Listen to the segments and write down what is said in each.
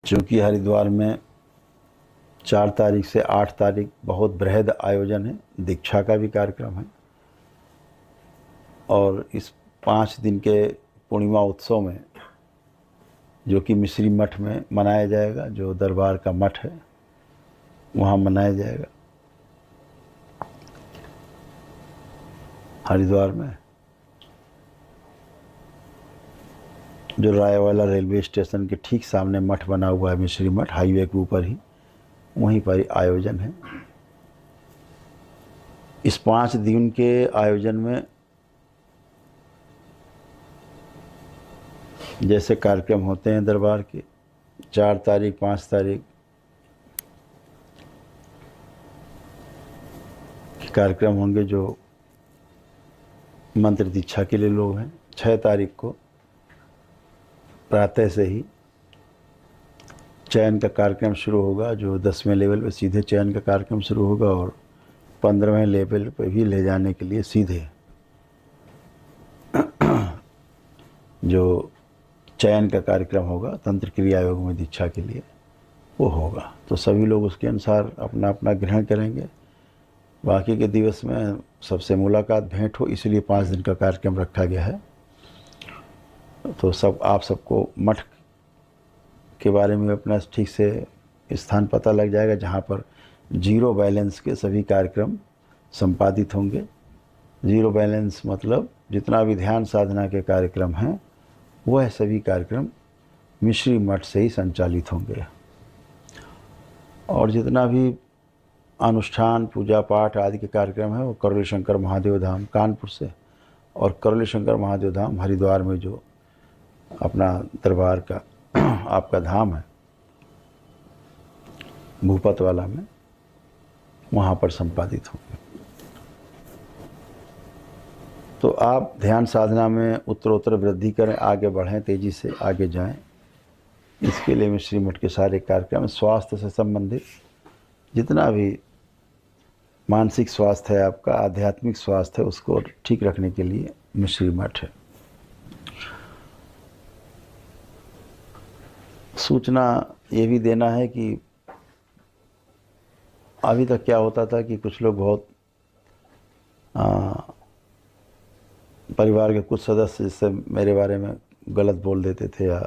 चूँकि हरिद्वार में 4 तारीख से 8 तारीख बहुत बृहद आयोजन है, दीक्षा का भी कार्यक्रम है और इस 5 दिन के पूर्णिमा उत्सव में जो कि मिश्री मठ में मनाया जाएगा, जो दरबार का मठ है वहाँ मनाया जाएगा हरिद्वार में। जो रायवाला रेलवे स्टेशन के ठीक सामने मठ बना हुआ है, मिश्री मठ, हाईवे के ऊपर ही, वहीं पर आयोजन है। इस 5 दिन के आयोजन में जैसे कार्यक्रम होते हैं दरबार के, 4 तारीख 5 तारीख के कार्यक्रम होंगे जो मंत्र दीक्षा के लिए लोग हैं। 6 तारीख को प्रातः से ही चयन का कार्यक्रम शुरू होगा, जो 10वें लेवल पे सीधे चयन का कार्यक्रम शुरू होगा और 15वें लेवल पे भी ले जाने के लिए सीधे जो चयन का कार्यक्रम होगा तंत्र क्रिया योग में दीक्षा के लिए, वो होगा। तो सभी लोग उसके अनुसार अपना अपना ग्रहण करेंगे। बाकी के दिवस में सबसे मुलाकात भेंट हो, इसलिए 5 दिन का कार्यक्रम रखा गया है। तो आप सबको मठ के बारे में अपना ठीक से स्थान पता लग जाएगा, जहाँ पर 0 बैलेंस के सभी कार्यक्रम संपादित होंगे। 0 बैलेंस मतलब जितना भी ध्यान साधना के कार्यक्रम हैं वह सभी कार्यक्रम मिश्री मठ से ही संचालित होंगे और जितना भी अनुष्ठान पूजा पाठ आदि के कार्यक्रम है वो करौली शंकर महादेव धाम कानपुर से और करौली शंकर महादेव धाम हरिद्वार में जो अपना दरबार का आपका धाम है भूपत वाला में, वहाँ पर संपादित होंगे। तो आप ध्यान साधना में उत्तरोत्तर वृद्धि करें, आगे बढ़ें, तेज़ी से आगे जाएं। इसके लिए मिश्री मठ के सारे कार्यक्रम स्वास्थ्य से संबंधित जितना भी मानसिक स्वास्थ्य है आपका, आध्यात्मिक स्वास्थ्य है, उसको ठीक रखने के लिए मिश्री मठ है। सूचना ये भी देना है कि अभी तक क्या होता था कि कुछ लोग बहुत परिवार के कुछ सदस्य जिससे मेरे बारे में गलत बोल देते थे या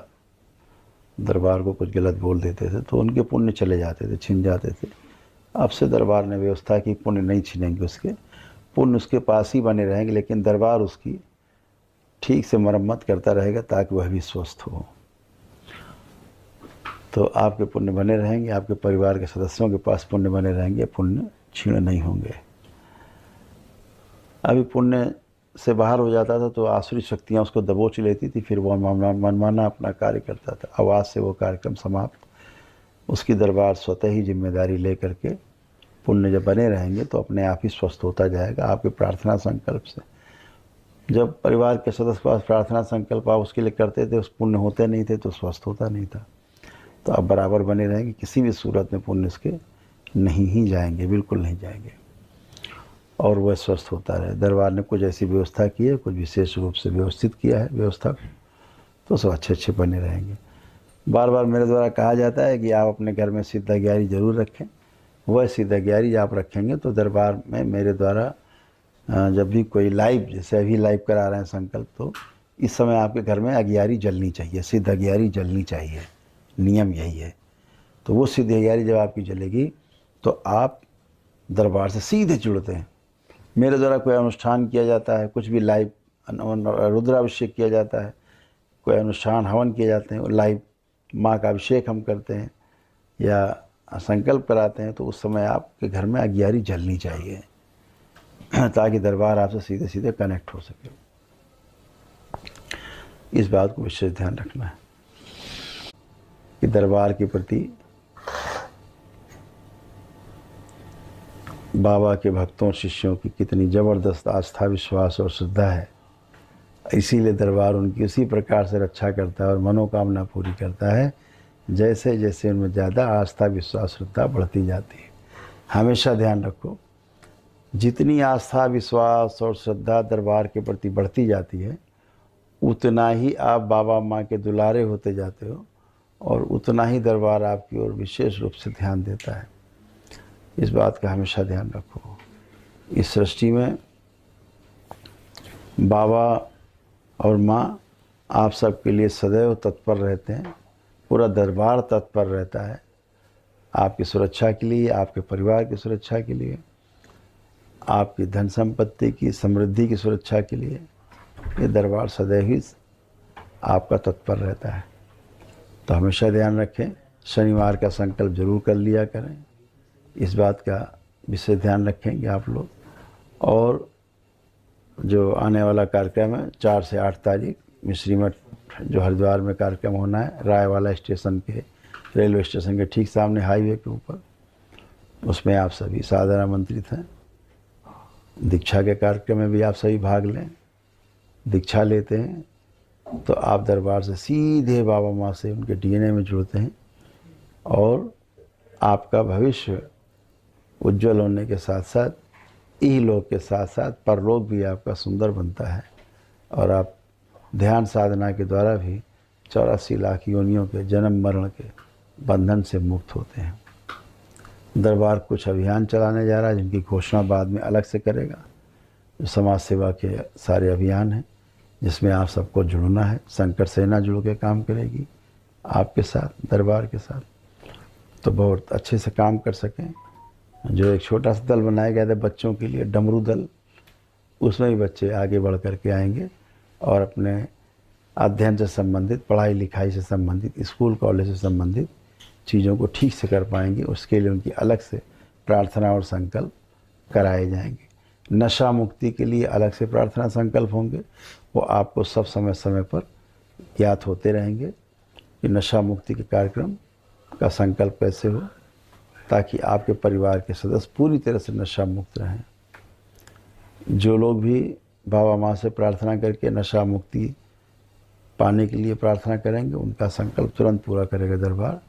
दरबार को कुछ गलत बोल देते थे, तो उनके पुण्य चले जाते थे, छिन जाते थे। अब से दरबार ने व्यवस्था की पुण्य नहीं छिनेंगे, उसके पुण्य उसके पास ही बने रहेंगे, लेकिन दरबार उसकी ठीक से मरम्मत करता रहेगा ताकि वह भी स्वस्थ हो। तो आपके पुण्य बने रहेंगे, आपके परिवार के सदस्यों के पास पुण्य बने रहेंगे, पुण्य क्षीण नहीं होंगे। अभी पुण्य से बाहर हो जाता था तो आसुरी शक्तियाँ उसको दबोच लेती थी, फिर वो मनमाना अपना कार्य करता था। आवाज़ से वो कार्यक्रम समाप्त। उसकी दरबार स्वतः ही जिम्मेदारी ले करके पुण्य जब बने रहेंगे तो अपने आप ही स्वस्थ होता जाएगा आपके प्रार्थना संकल्प से। जब परिवार के सदस्य पास प्रार्थना संकल्प आप उसके लिए करते थे, उस पुण्य होते नहीं थे तो स्वस्थ होता नहीं था। तो आप बराबर बने रहेंगे, किसी भी सूरत में पुण्य उसके नहीं ही जाएंगे, बिल्कुल नहीं जाएंगे और वह स्वस्थ होता रहे। दरबार ने कुछ ऐसी व्यवस्था की है, कुछ विशेष रूप से व्यवस्थित किया है व्यवस्था, तो सब अच्छे अच्छे बने रहेंगे। बार बार मेरे द्वारा कहा जाता है कि आप अपने घर में सिद्ध ग्यारी जरूर रखें। वह सिद्ध ग्यारी आप रखेंगे तो दरबार में मेरे द्वारा जब भी कोई लाइव, जैसे अभी लाइव करा रहे हैं संकल्प, तो इस समय आपके घर में अग्यारी जलनी चाहिए, सिद्ध अग्यारी जलनी चाहिए, नियम यही है। तो वो सिद्ध अग्यारी जब आपकी जलेगी तो आप दरबार से सीधे जुड़ते हैं। मेरे द्वारा कोई अनुष्ठान किया जाता है, कुछ भी लाइव रुद्राभिषेक किया जाता है, कोई अनुष्ठान हवन किए जाते हैं, लाइव माँ का अभिषेक हम करते हैं या संकल्प कराते हैं, तो उस समय आपके घर में अग्यारी जलनी चाहिए ताकि दरबार आपसे सीधे सीधे कनेक्ट हो सके। इस बात को विशेष ध्यान रखना है कि दरबार के प्रति बाबा के भक्तों शिष्यों की कितनी ज़बरदस्त आस्था, विश्वास और श्रद्धा है। इसीलिए दरबार उनकी उसी प्रकार से रक्षा करता है और मनोकामना पूरी करता है जैसे जैसे उनमें ज़्यादा आस्था, विश्वास, श्रद्धा बढ़ती जाती है। हमेशा ध्यान रखो, जितनी आस्था, विश्वास और श्रद्धा दरबार के प्रति बढ़ती जाती है, उतना ही आप बाबा माँ के दुलारे होते जाते हो और उतना ही दरबार आपकी ओर विशेष रूप से ध्यान देता है। इस बात का हमेशा ध्यान रखो। इस सृष्टि में बाबा और माँ आप सबके लिए सदैव तत्पर रहते हैं। पूरा दरबार तत्पर रहता है आपकी सुरक्षा के लिए, आपके परिवार की सुरक्षा के लिए, आपकी धन संपत्ति की समृद्धि की सुरक्षा के लिए। ये दरबार सदैव ही आपका तत्पर रहता है। तो हमेशा ध्यान रखें, शनिवार का संकल्प जरूर कर लिया करें। इस बात का विशेष ध्यान रखेंगे आप लोग। और जो आने वाला कार्यक्रम है 4 से 8 तारीख मिश्री मठ जो हरिद्वार में कार्यक्रम होना है, रायवाला स्टेशन के, रेलवे स्टेशन के ठीक सामने हाईवे के ऊपर, उसमें आप सभी सादर आमंत्रित हैं। दीक्षा के कार्यक्रम में भी आप सभी भाग लें। दीक्षा लेते हैं तो आप दरबार से सीधे बाबा माँ से उनके डीएनए में जुड़ते हैं और आपका भविष्य उज्जवल होने के साथ साथ इहलोक के साथ साथ परलोक भी आपका सुंदर बनता है और आप ध्यान साधना के द्वारा भी 84 लाख योनियों के जन्म मरण के बंधन से मुक्त होते हैं। दरबार कुछ अभियान चलाने जा रहा है जिनकी घोषणा बाद में अलग से करेगा। जो समाज सेवा के सारे अभियान हैं जिसमें आप सबको जुड़ना है। संकट सेना जुड़ के काम करेगी आपके साथ, दरबार के साथ, तो बहुत अच्छे से काम कर सकें। जो एक छोटा सा दल बनाया गया था बच्चों के लिए, डमरू दल, उसमें भी बच्चे आगे बढ़ कर के आएंगे और अपने अध्ययन से संबंधित, पढ़ाई लिखाई से संबंधित, स्कूल कॉलेज से संबंधित चीज़ों को ठीक से कर पाएंगे। उसके लिए उनकी अलग से प्रार्थना और संकल्प कराए जाएंगे। नशा मुक्ति के लिए अलग से प्रार्थना संकल्प होंगे, वो आपको सब समय समय पर ज्ञात होते रहेंगे कि नशा मुक्ति के कार्यक्रम का संकल्प कैसे हो, ताकि आपके परिवार के सदस्य पूरी तरह से नशा मुक्त रहें। जो लोग भी बाबा माँ से प्रार्थना करके नशा मुक्ति पाने के लिए प्रार्थना करेंगे, उनका संकल्प तुरंत पूरा करेगा दरबार।